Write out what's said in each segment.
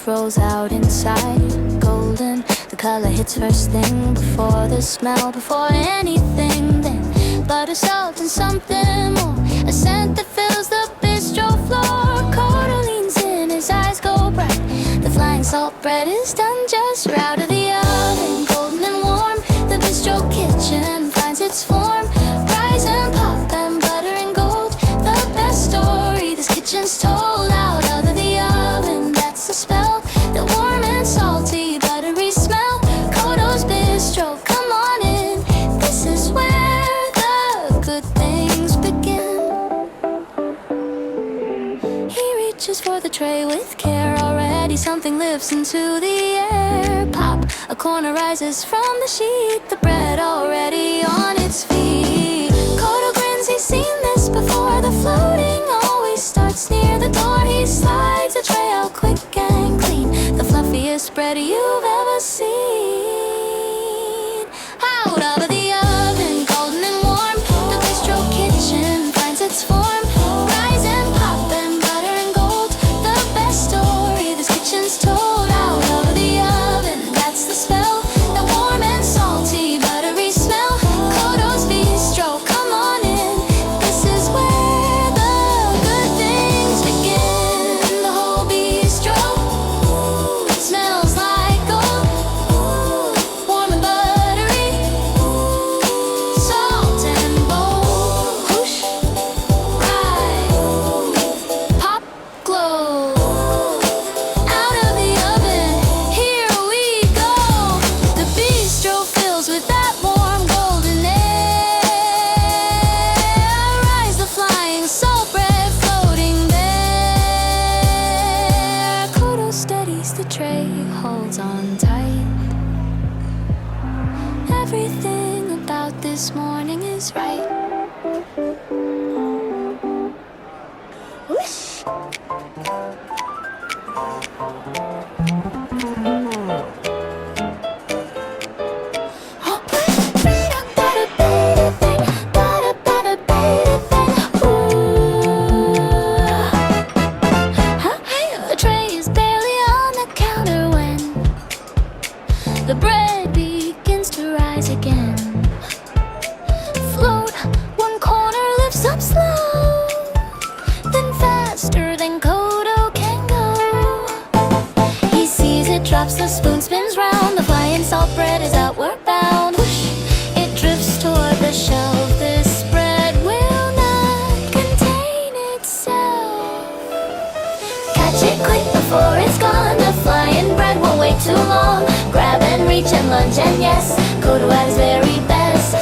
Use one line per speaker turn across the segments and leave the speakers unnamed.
love rolls out inside. Golden, the color hits first thing. Before the smell, before anything. Then butter, salt, and something more. A scent that fills the bistro floor. Quarter leans in, his eyes go bright. The flying salt bread is done just right out of the oven. Golden and warm, the bistro kitchen finds its form. Fries and pop and butter and gold. The best story this kitchen's told out of the oven. That's the spell, the warm and salty buttery smell. Kodo's Bistro, come on in. This is where the good things begin. He reaches for the tray with care. Already something lifts into the air. Pop, a corner rises from the sheet. The bread already on its feet. Kodo grins, he's seen this before. The floating always starts near the door. He slides the tray out quick and clean. The fluffiest bread you've ever seen. Out of the oven, golden and warm. The bistro kitchen finds its form. Rise and pop and butter and gold. The best story this kitchen's told. Out of the oven, that's the spell. The warm and salty buttery smell. Kodo's Bistro, come on in. This is where the good things begin. The whole bistro smells like gold. Warm and buttery, salt and bold. Whoosh, right, pop, glow. Out of the oven, here we go. The bistro fills with that warm golden air. Rise the flying salt bread floating there. Kodo steadies the tray, holds on tight. Everything about this morning is right. Whoosh. The tray is barely on the counter when the bread begins to rise again. Float, one corner lifts up slow, then faster than Kodo can go. He sees it, drops the spoon, spins round. The flying salt bread is outward bound. Whoosh, it drifts toward the shelf. This bread will not contain itself. Catch it quick before it's gone. The flying bread won't wait too long. Grab and reach and lunge and yes, Kodo at his very best.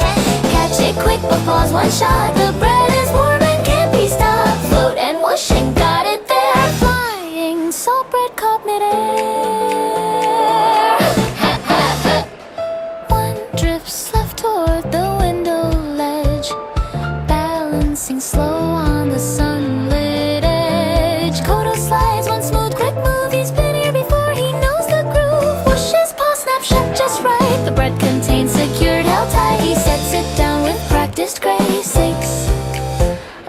Catch it quick but pause one shot. The bread is warm and can't be stopped. Float and whoosh and got it there. Flying salt bread caught midair. One drifts left toward the window ledge, balancing slow on the sunlit edge. Kodo slides one smooth quick move. He's been here before, he knows the groove. Whoosh, his paw snap shut just right. The bread contained, secured, held tight. He sets it down with practiced grace. Six,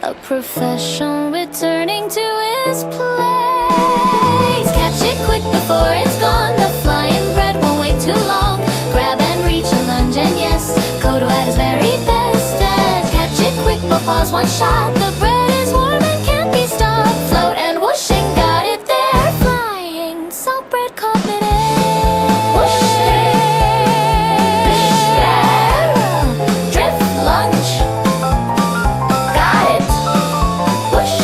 a professional returning to his place. Catch it quick before it's gone. The flying bread won't wait too long. Grab and reach and lunge and yes, Kodo at his very best. And catch it quick but pause one shot. The bread is warm and can't be stopped. Float and whoosh and got it there. Flying salt bread caught midair. Whoosh, drift, lunge, got it. Whoosh,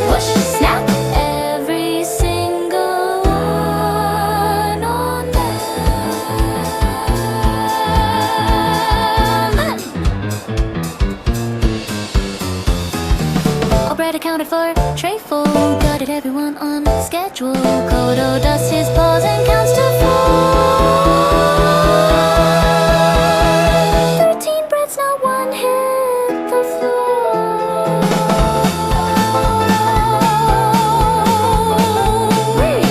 whoosh, snap. Every single one on them. All bread accounted for, tray full. Got it, everyone on schedule. Kodo dusts his paws and counts to 4. 13 breads, not one hit the floor. Wait.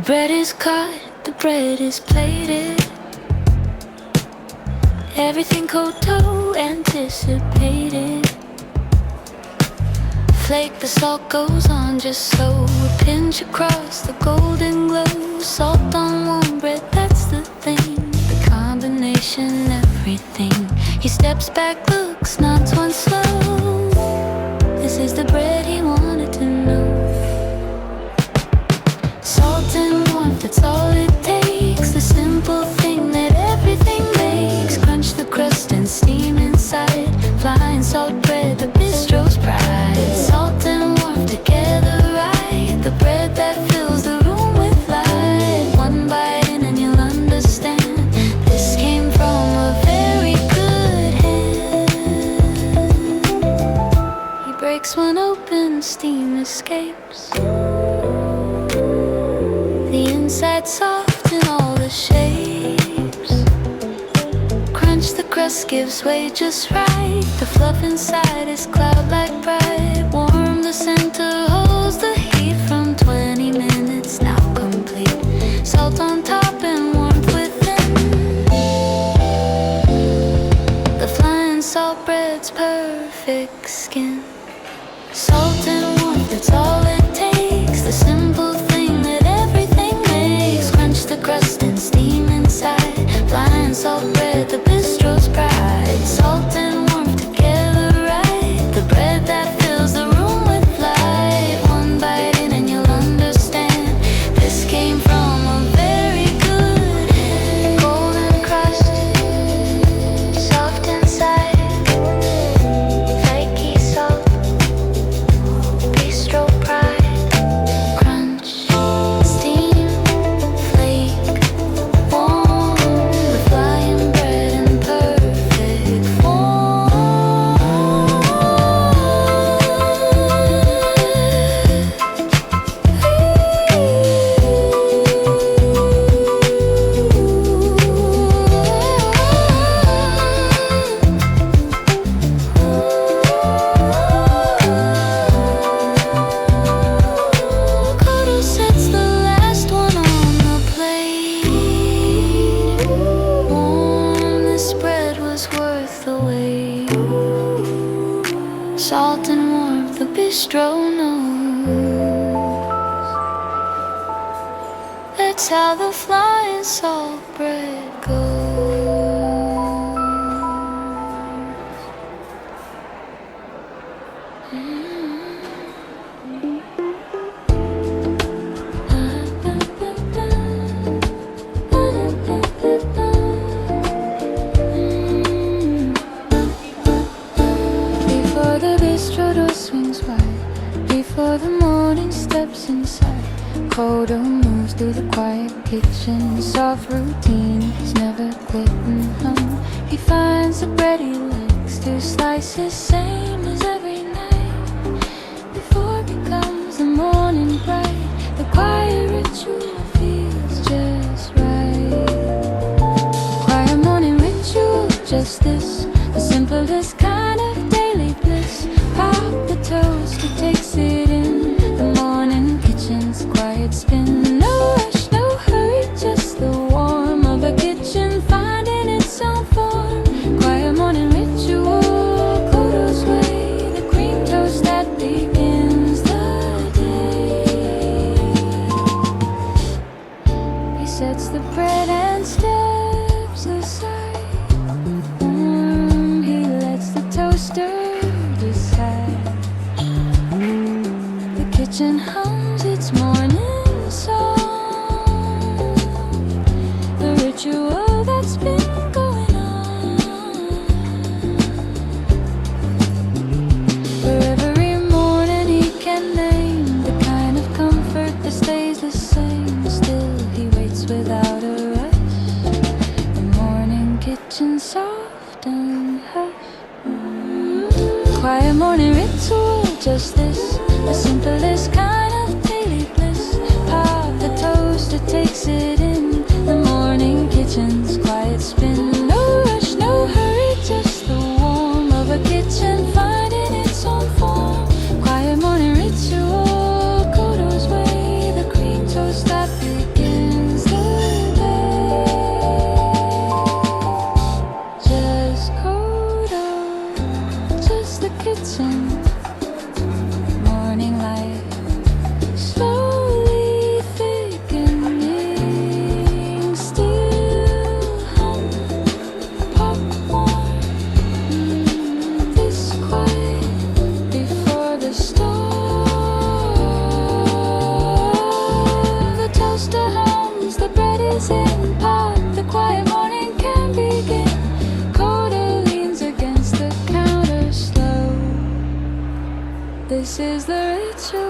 bread is cut, the bread is plated. Everything cold-toe anticipated. Flake the salt goes on just so. A pinch across the golden glow. Salt on warm bread, that's the thing. The combination, everything. He steps back, looks, nods once slow. This is the bread he wanted to know. Salt and warmth, that's all it takes. The simple thing that everything makes. Crunch the crust and steam inside. Flying salt bread, the bistro's pride. Salt and warmth together right. The bread that fills the room with light. One bite in and you'll understand. This came from a very good hand. He breaks one open, steam escapes. The inside soft in all the shapes. Crunch the crust gives way just right. The fluff inside is cloud-like bright. Warm the center holds the heat from 20 minutes now complete. Salt on top and warmth within. The flying salt bread's perfect skin. Salt and warmth, that's all it takes. The simple thing that everything makes. Crunch the crust and steam inside. Flying salt bread, the bistro's pride. Salt and warmth together right. The bread that fills the room with light. One bite in and you'll understand. This came from a very good hand. Golden crust, soft inside. Flaky salt, bistro pride. Crunch, steam, flake, warm. The flying bread in perfect form. Cuddle sets the last one on the plate. Warm, this bread was worth the wait. Salt and warmth, the bistro knows. That's how the flying salt bread goes. Before the bistro door swings wide, before the morning steps inside, Kodo moves through the quiet kitchen. Soft routine, he's never quitting home. He finds the bread he likes, 2 slices, same as every night. Before it becomes the morning bright, the quiet ritual feels just right. Quiet morning ritual, just this, the simplest kind of daily bliss. Pop the toast, it takes it in. The morning kitchen's quiet spin. No rush, no hurry, just the warmth of a kitchen finding its own form. Quiet morning ritual, Kodo's way, the cream toast that begins the day. He sets the bread and steps aside. He lets the toaster decide. The kitchen hums its morning song. The ritual that's been going on. For every morning he can name the kind of comfort that stays the same. Still he waits without a rush. The morning kitchen soft and hushed. Quiet morning ritual, just this, the simplest kind of daily bliss. Pop the toast, it takes it in. The morning kitchen's quiet spin. No rush, no hurry, just the warmth of a kitchen finding its own form. Quiet morning ritual, Kodo's way, the cream toast that begins. This is the ritual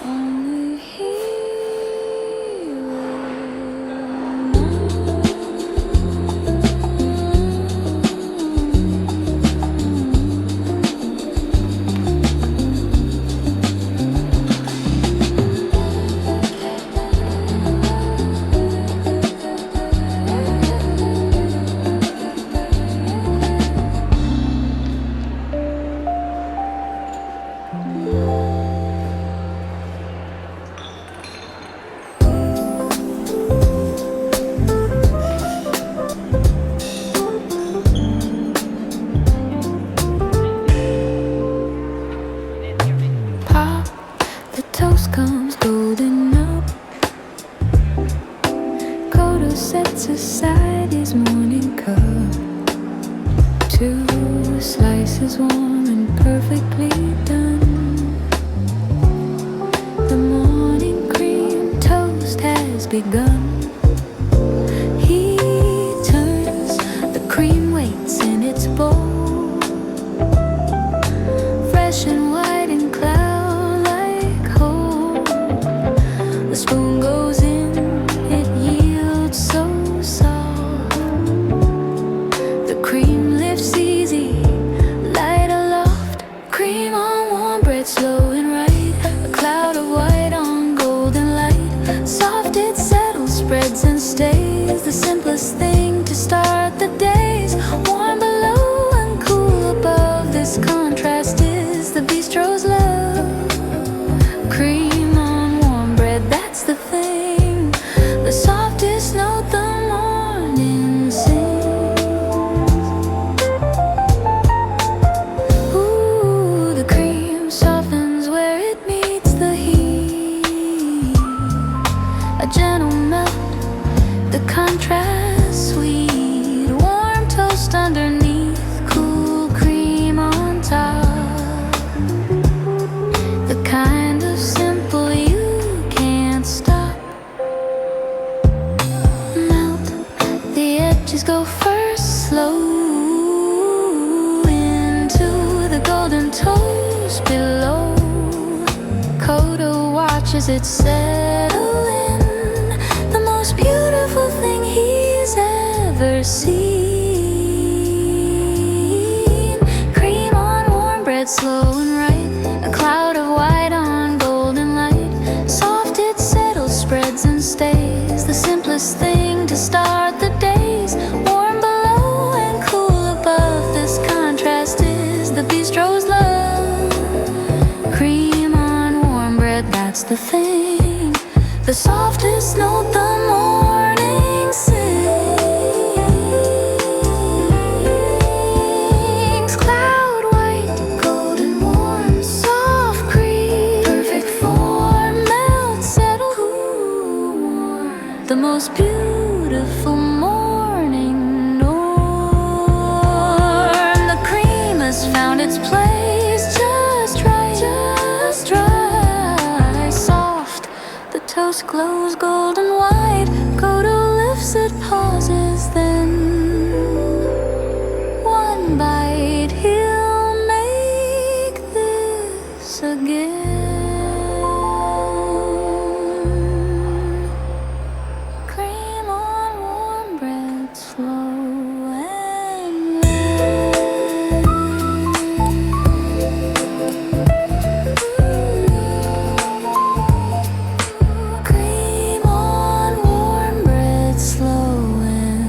only comes golden up. Kodo sets aside his morning cup. 2 slices warm and perfectly done. The morning cream toast has begun. He turns, the cream waits in its bowl. Fresh and white and cloud-like whole. The spoon goes in, it yields so soft. The cream lifts easy, light aloft. Cream on warm bread, slow and right. A cloud of white on golden light. Soft it settles, spreads and stays. The simplest thing to start the days. Warm below and cool above. This contrast is the bistro's love. Cream on warm bread, that's the thing. The softest note the morning sings. Ooh, the cream softens where it meets the heat. A gentle melt, the contrast sweet. Warm toast underneath, cool cream on top. The kind of simple you can't stop. Melt, the edges go first, slow into the golden toast below. Kodo watches it settle in, the most beautiful thing he's ever seen. Cream on warm bread, slow and right. A cloud of white on golden light. Soft it settles, spreads and stays. The simplest thing to start the days. Warm below and cool above. This contrast is the bistro's love. Cream on warm bread, that's the thing. The softest note the morning sings. Cloud white, golden warm, soft cream, perfect form, melt, settle, cool, warm. The most beautiful morning norm. The cream has found its place just right, just right. Soft, the toast glows golden white. Kodo lifts it, pauses, then one bite, he'll make this again. Cream on warm bread, slow and right. Cream on warm bread, slow and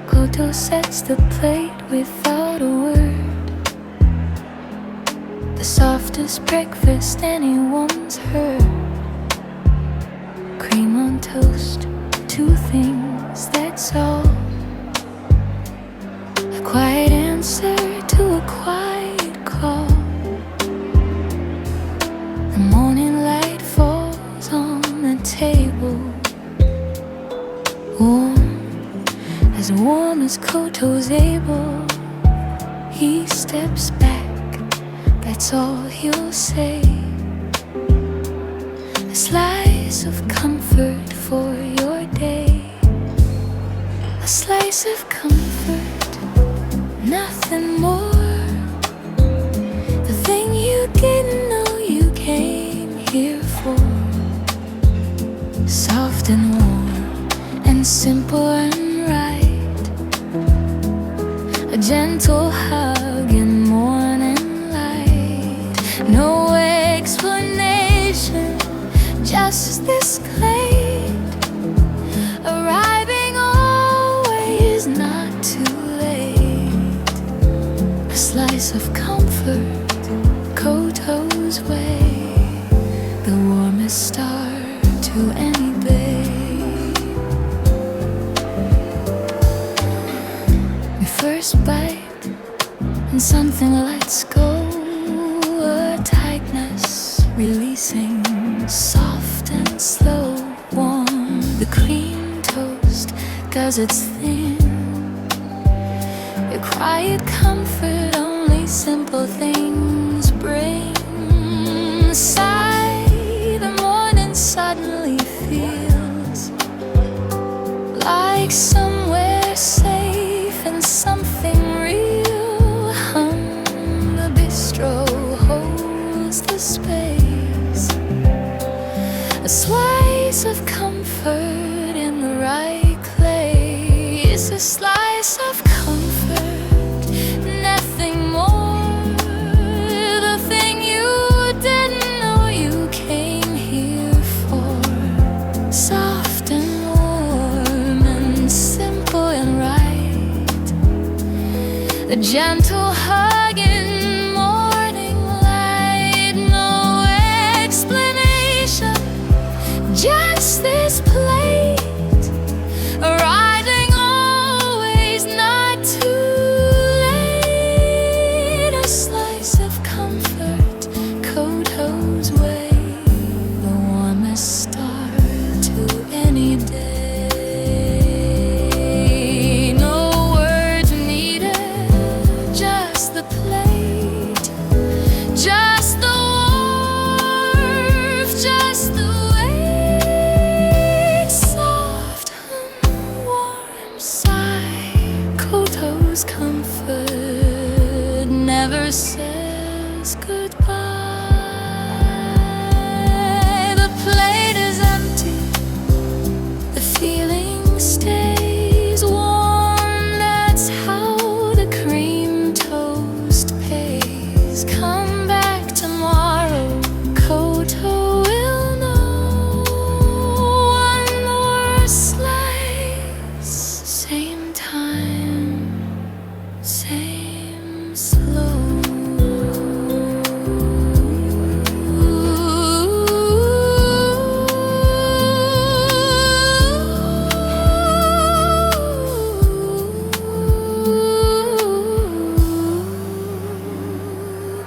Kodo sets the plate without a word. The softest breakfast anyone's heard. Cream on toast, 2 things, that's all. A quiet answer to a quiet call. The morning light falls on the table. Warm as warm calm as Koto's able. He steps back, that's all he'll say. A slice of comfort for your day. A slice of comfort, nothing more. The thing you didn't know you came here for. Soft and warm and simple and right. A gentle hug in morning light. No explanation, just this glade. Arriving always not too late. A slice of comfort, Koto's way. The warmest star to any babe. Your first bite and something lets go. A tightness releasing, soft and slow. Warm, the cream toast does its thing. Your quiet comfort, only simple things bring. Sigh, the morning suddenly feels like somewhere safe and something real. The bistro holds the space. A slice of comfort in the right place. A slice of comfort, nothing more. The thing you didn't know you came here for. Soft and warm and simple and right. A gentle hug in morning light. No explanation, just this plate. Arriving always not too late. A slice of comfort, Koto's way. The warmest star to any day. No words needed, just the plate. Just the warmth, just the weight. Soft and warm sigh. Koto's comfort never says goodbye. The plate is empty, the feeling stays warm. That's how the cream toast pays. Come back tomorrow, Koto will know. One more slice, same time, same slow.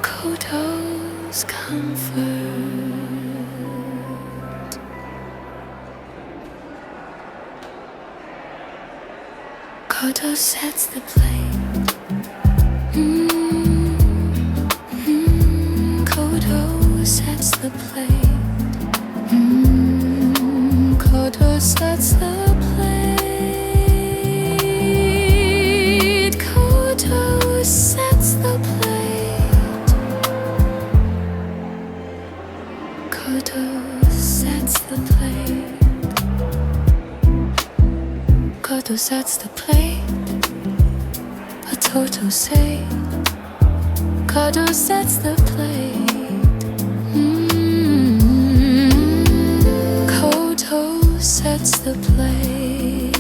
Koto's comfort. Koto sets the plate. Koto sets the plate. Koto sets the plate. Koto sets the plate. Koto sets the plate. Koto sets the plate. A Toto say. Koto sets the plate. Koto sets the plate.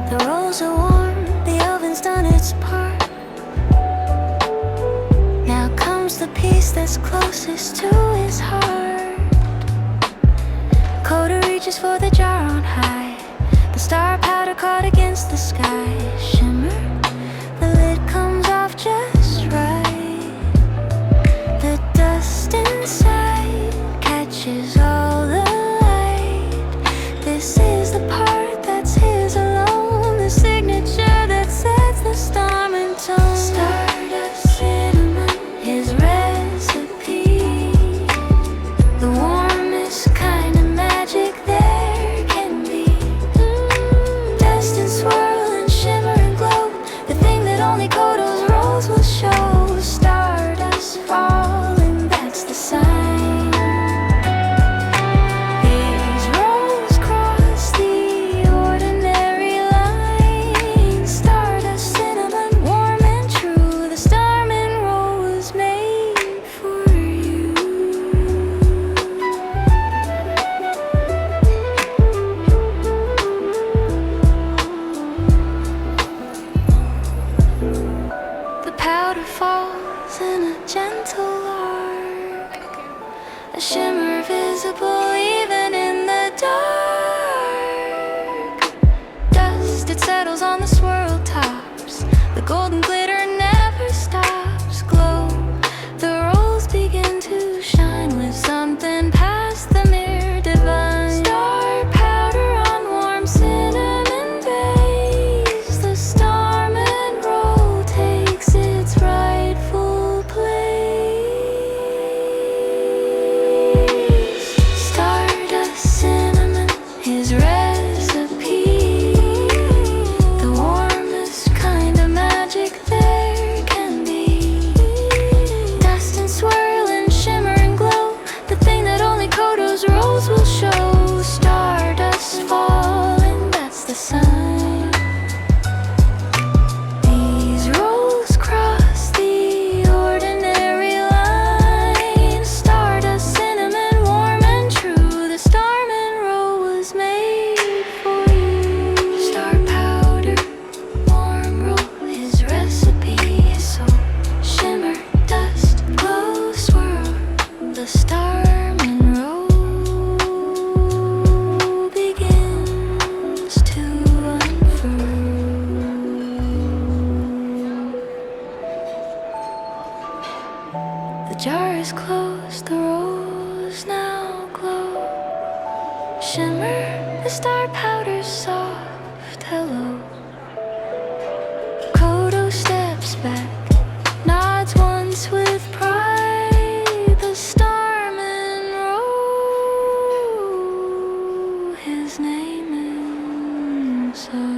The rolls are warm, the oven's done its part. that's closest to his heart. Coda reaches for the jar on high. The star powder caught against the sky. Shimmer, the lid comes off just right. The dust inside catches all the light. This is the part that's his alone. The signature that sets the storm in tone. Stardust, cinnamon, his recipe. The warmest kind of magic there can be. Dust and swirl and shimmer and glow. The thing that only Kodo's rose will show. Stardust falling, that's the sign. His rose crossed the ordinary line. Stardust, cinnamon, warm and true. The starman rose made for you. The powder falls in a gentle arc, a shimmer visible even in the dark. Dust, it settles on the swirl tops. The golden glitter never stops. Glow, the rolls begin to shine with something past the mere divine. Star powder on warm cinnamon base. The storm and roll takes its rightful place. Stardust, cinnamon, his recipe. The warmest kind of magic there can be. Dust and swirl and shimmer and glow. The thing that only Kodo's rose will show. Stardust falling, that's the sign. These rolls cross the ordinary line. Stardust, cinnamon, warm and true. The starman roll was made for you. Star powder, warm roll, his recipe is so. Shimmer, dust, glow, swirl. The starman roll begins to unfurl. The jar is closed, the rolls now glow. Shimmer, the star powder's soft hello. Kodo steps back, nods once with pride. The starman row his name inside.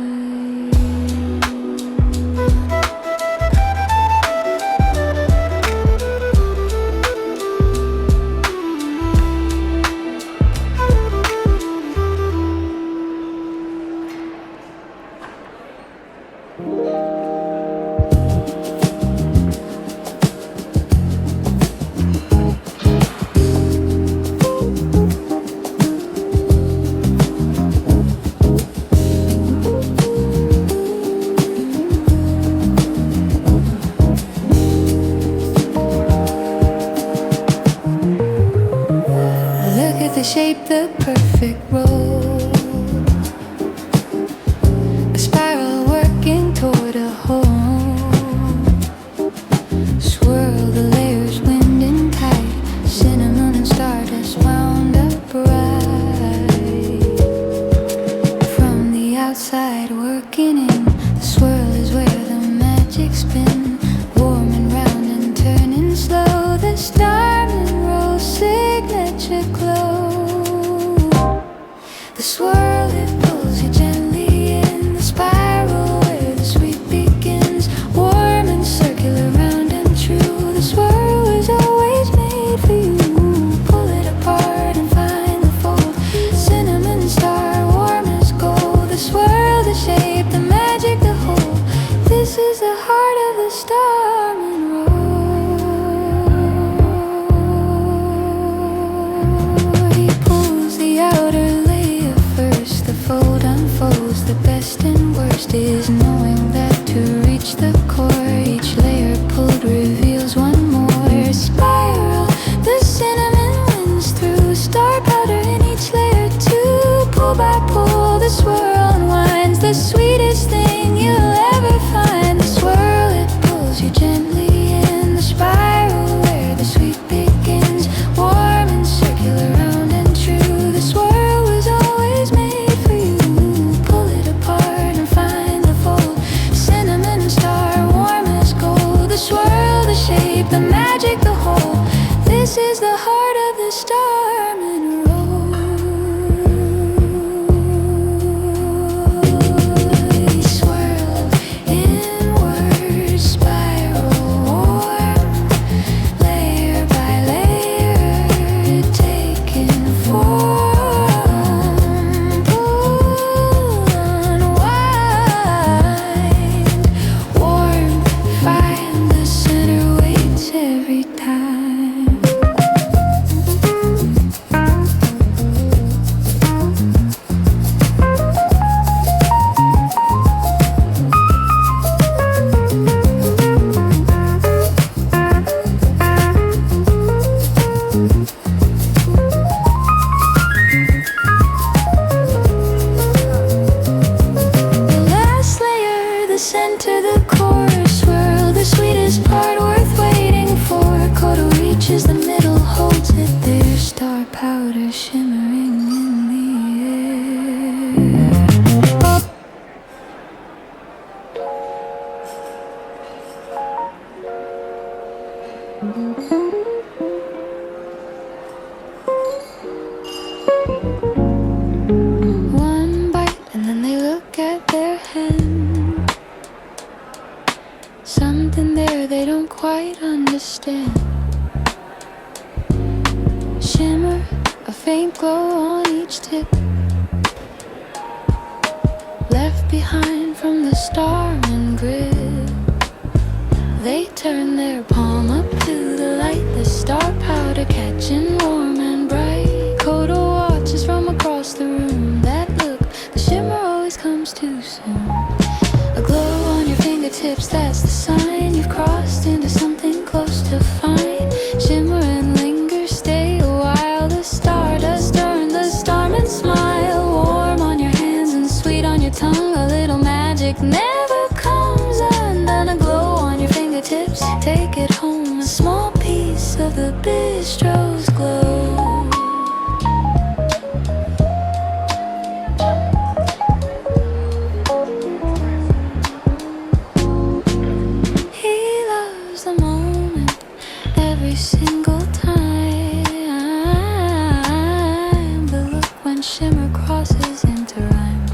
Look at the shape, the perfect roll. A spiral working toward a hole. Swirl the layers, wind and tide. Cinnamon and stardust wound up right. From the outside working in, the swirl is where the magic spin. Warm and round and turning slow. The starman roll signature glow. The swirl, it pulls you gently in. The spiral where the sweet begins. Warm and circular, round and true. The swirl was always made for you. Pull it apart and find the fold. Cinnamon star, warm as gold. The swirl, the shape, the magic, the whole. This is the heart of the starman roll. He pulls the outer layer first. The fold unfolds. The best and worst is knowing that to reach the core, each layer pulled reveals one more spiral. faint glow on each tip, left behind from the starman grip. They turn their palm up to the light, the star powder catching warm and bright. Coda watches from across the room. That look, the shimmer always comes too soon. A glow on your fingertips, that's the sign you've crossed into something close to fine. Shimmer and linger, stay a while. The stardust turn, the starman smile. Warm on your hands and sweet on your tongue. A little magic never comes undone. A glow on your fingertips, take it home. A small piece of the bistro's glow. Single time, the look when shimmer crosses into rhyme.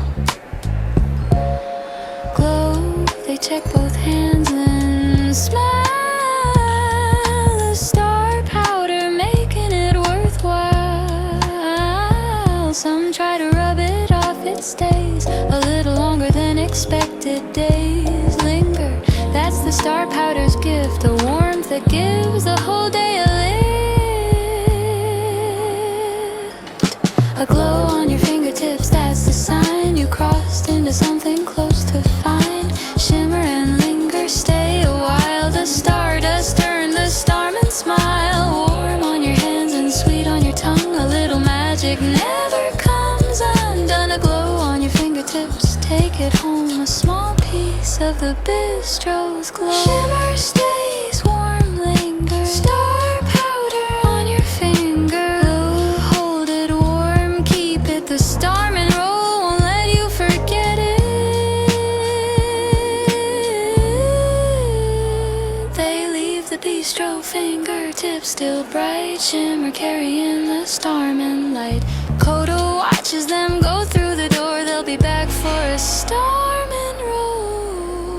Glow, they check both hands and smile. The star powder making it worthwhile. Some try to rub it off, it stays a little longer than expected. Days linger, that's the star powder's gift. A warmth that gives the whole day a lift. A glow on your fingertips, that's the sign you crossed into something close to fine. Shimmer and linger, stay a while. The stardust turn, the starman smile. Warm on your hands and sweet on your tongue. A little magic never comes undone. A glow on your fingertips, take it home. A small piece of the bistro's glow. Shimmer stays warm, linger. Star powder on your finger. Hold it warm, keep it. The starman roll won't let you forget it. They leave the bistro fingertips still bright. Shimmer carrying the starman light. Coda watches them go through the door. They'll be back for a starman roll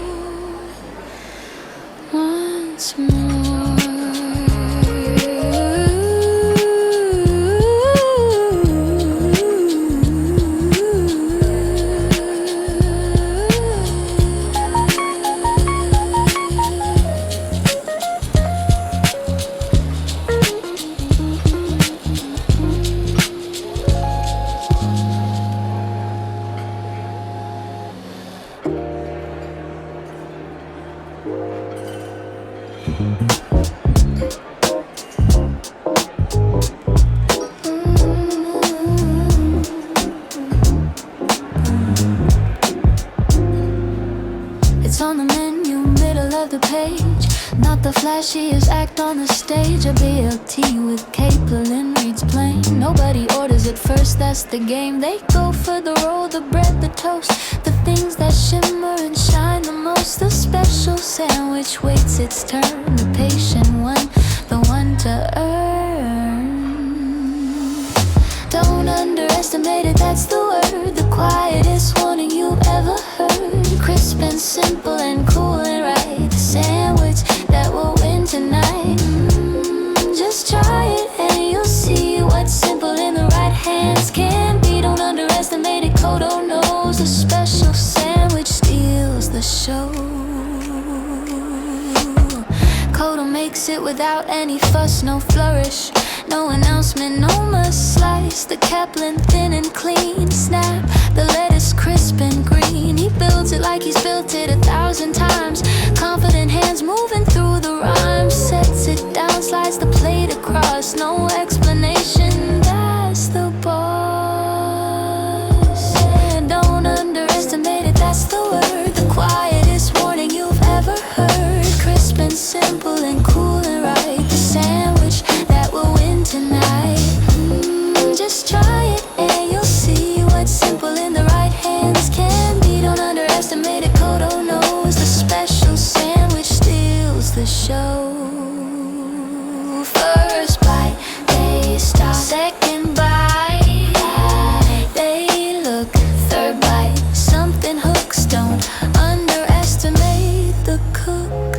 once more. It's on the menu, middle of the page. Not the flashiest act on the stage. A BLT with Capelin reads plain. Nobody orders it first, that's the game. They go for the roll, the bread, the toast, the things that shimmer and shine the most. The special sandwich waits its turn. The patient one, the one to earn. Don't underestimate it, that's the word. The quietest warning you've ever heard. Crisp and simple and cool and right. The sandwich that will win tonight. Just try it and you'll see what simple in the right hands can be. Don't underestimate it, Kodo knows. The special sandwich steals the show. Kodo makes it without any fuss, no flourish, no announcement, no must slice. The Kaplan thin and clean, snap the lettuce crisp and green. He builds it like he's built it 1,000 times. Confident hands moving through the rhyme. Sets it down, slides the plate across. No explanation, that's the boss. And don't underestimate it, that's the word. The quietest warning you've ever heard. Crisp and simple and cool and right. The sandwich that will win tonight. Just try it and you'll see what simple in the right hands can be. Don't underestimate it, Kodo knows. The special sandwich steals the show. First bite, they stop. Second bite, they look. Third bite, something hooks. Don't underestimate the cook.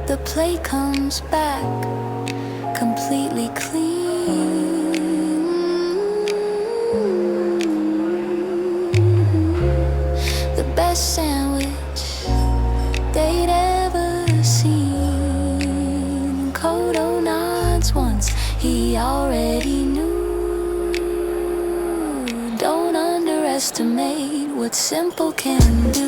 The plate comes back completely clean. he already knew. Don't underestimate what simple can do.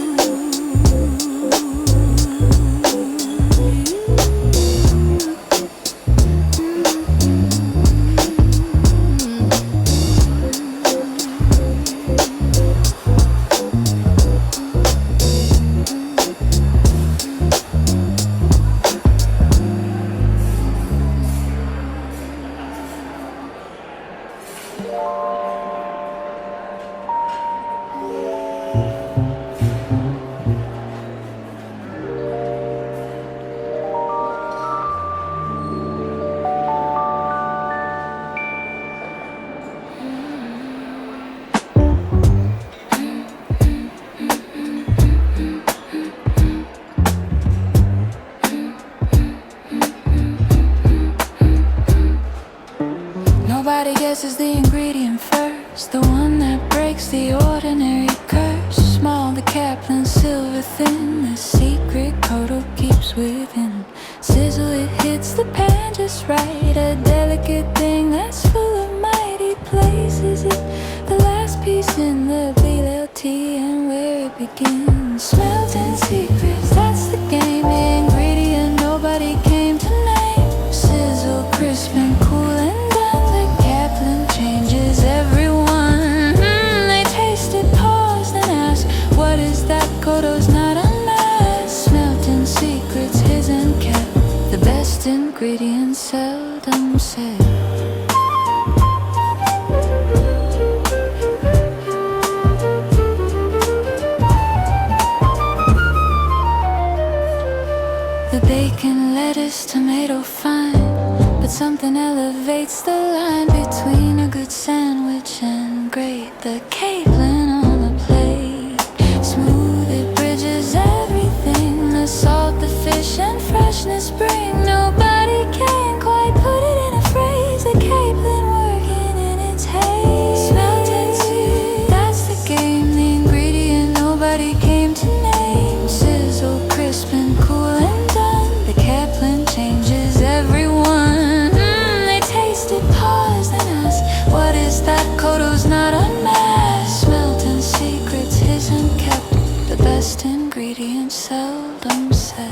Nobody guesses the ingredient first, the one that breaks the ordinary curse. Small, the Kaplan, silver thin, the secret Kodo keeps within. Sizzle, it hits the pan just right, a delicate thing that's full of mighty places. It the last piece in the BLT and where it begins. Smelting secrets, that's the game. The ingredient nobody came to name. Sizzle, crisp and cool and done. The Kaplan changes everyone. They taste it, pause, then ask, what is that? Kodo's not a mess. Smelting secrets, hidden kept. The best ingredients seldom said. The bacon, lettuce, tomato, fine, but something elevates the line between a good sandwich and great. The Kaplan on the plate, smooth, it bridges everything. The salt, the fish, and freshness bring. Nobody can quite put it in a phrase. The Kaplan working in its haze. Smelting sweet, that's the game. The ingredient nobody came to name. Sizzle, crisp and cool and done. The Kaplan changes everyone. They taste it, pause, then ask, what is that? Kodo's not unmasked. Smelting secrets, hidden kept. The best ingredients seldom said.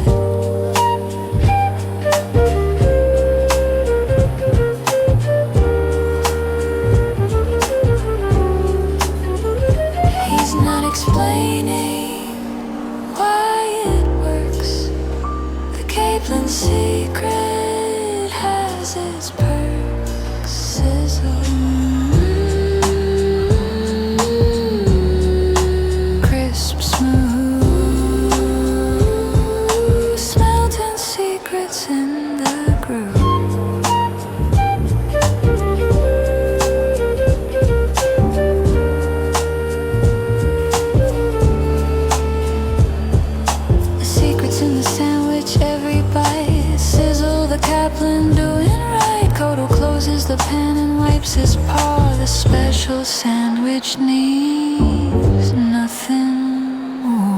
He's not explaining why it works. The Kaplan secret has its perks. Sizzle, crisp, smooth, smelting secrets in the groove. The secrets in the sandwich, every bite. Sizzle, the Kaplan doing right. Kodo closes the pan and wipes his paw. The special sandwich needs nothing more.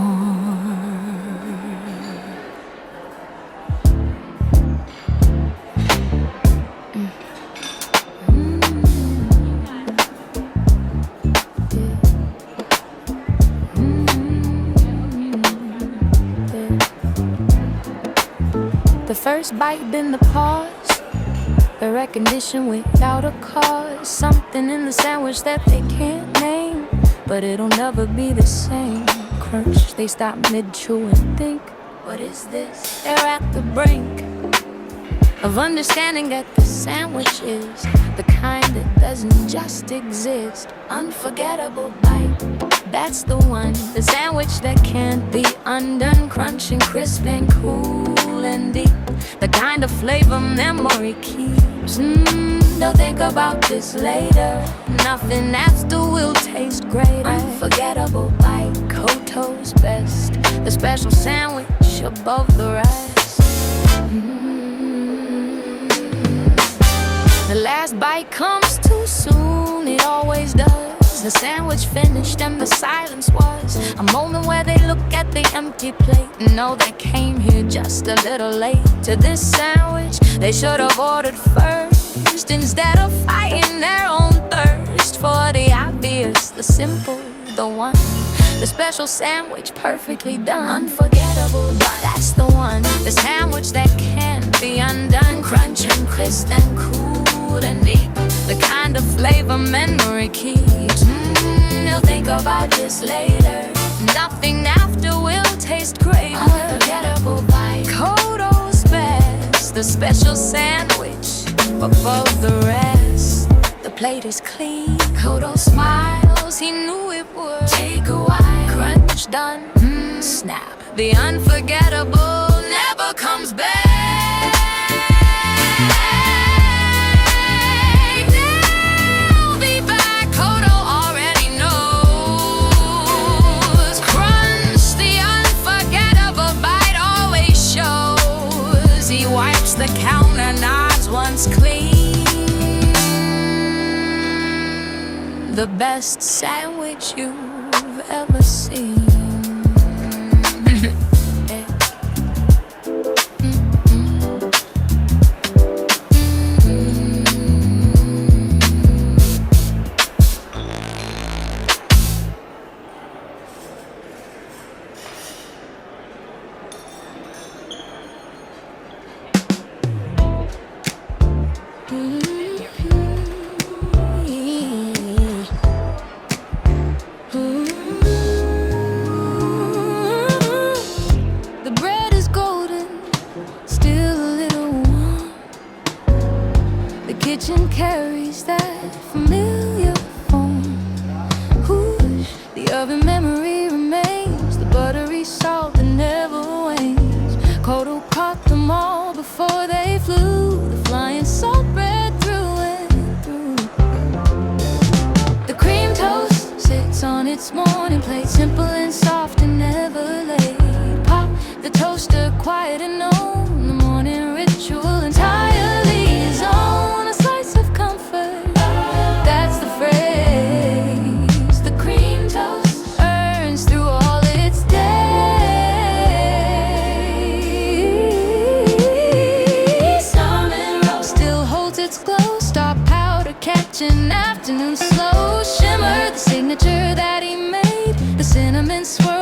The first bite, then the pause. The recognition without a cause. Something in the sandwich that they can't name, but it'll never be the same. Crunch, they stop mid-chew and think, what is this? They're at the brink of understanding that the sandwich is the kind that doesn't just exist. Unforgettable bite, that's the one. The sandwich that can't be undone. Crunching, crisp and cool and deep. The kind of flavor memory keeps. They'll think about this later. Nothing after will taste greater. Unforgettable bite, Koto's best. The special sandwich above the rest. The last bite comes too soon, it always does. The sandwich finished and the silence was a moment where they look at the empty plate and know they came here just a little late to this sandwich they should have ordered first. first instead of fighting their own thirst for the obvious, the simple, the one, the special sandwich perfectly done, unforgettable, but that's the one, the sandwich that can't be undone, crunch and crisp and cool and deep, the kind of flavor memory keeps. You'll think about this later. Nothing after will taste great. Unforgettable bite. Kodo's best, the special sandwich above the rest. The plate is clean. Kodo smiles, he knew it would take a while. Crunch done, snap. The unforgettable never comes back. They'll be back, Kodo already knows. Crunch, the unforgettable bite always shows. He wipes the counter, nods once clean. The best sandwich you've ever seen. The bread is golden, still a little warm. The kitchen carries that familiar form. Whoosh, the oven memory remains, the buttery salt that never wanes. Kodo caught them all before they flew, the flying salt bread through and through. The cream toast sits on its morning plate, simple and soft and never late. Pop the toaster, quiet and known, the morning ritual entirely his own. A slice of comfort, that's the phrase. The cream toast earns through all its days. Cinnamon roast still holds its glow, star powder catching afternoon slow. Shimmer, the signature that he made, the cinnamon swirl